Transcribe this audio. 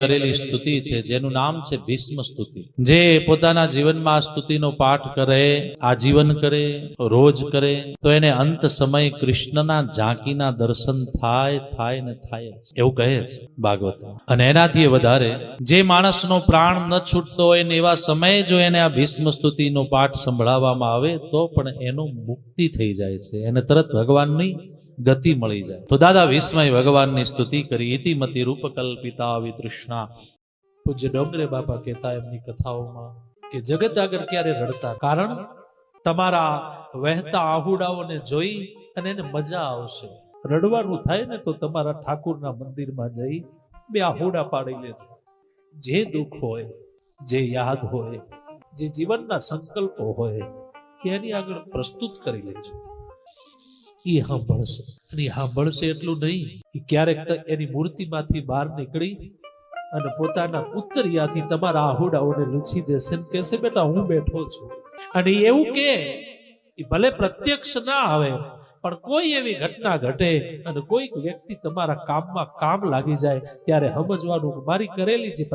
કરેલી સ્તુતિ છે જેનું નામ છે ભીષ્મ સ્તુતિ। જે પોતાના જીવનમાં આ સ્તુતિનો પાઠ કરે, આજીવન કરે, રોજ કરે તો એને અંત સમય કૃષ્ણના ઝાંકીના દર્શન થાય ને થાય એવું કહે છે ભાગવત। અને એનાથી વધારે જે માણસનો પ્રાણ ન છૂટતો હોય ને એવા સમયે જો એને આ ભીષ્મ સ્તુતિનો પાઠ સંભળાવવામાં આવે તો પણ એનું મુક્તિ થઈ જાય છે, એને તરત ભગવાનની ગતિ મળી જાય। તો દાદા વિસ્મય ભગવાનની સ્તુતિ કરી। ઇતિમતિ રૂપકલ્પિતા વિતૃષ્ણા। પૂજ્ય ડોંગરે બાપા કહેતા એમની કથાઓમાં કે જગત આગળ ક્યારે રડતા, કારણ તમારા વહેતા આહુડાઓને જોઈ અને એને મજા આવશે। રડવાનું થાય ને તો તમારા ઠાકુરના મંદિરમાં જઈ બે આહુડા પાડી લેજો। જે દુઃખ હોય, જે યાદ હોય, જે જીવનના સંકલ્પો હોય એની આગળ પ્રસ્તુત કરી લેજો। એ સાંભળશે, અને સાંભળશે એટલું નહીં, એ ક્યારેક એની મૂર્તિમાંથી બહાર નીકળી અને પોતાના ઉત્તરિયાથી તમારા આહુડાઓને લૂછી દેશે ને કહેશે બેટા હું બેઠો છું। અને એવું કે ભલે પ્રત્યક્ષ ના આવે પણ કોઈ એવી ઘટના ઘટે અને કોઈક વ્યક્તિ તમારા કામમાં કામ લાગી જાય ત્યારે સમજવાનું મારી કરેલી જે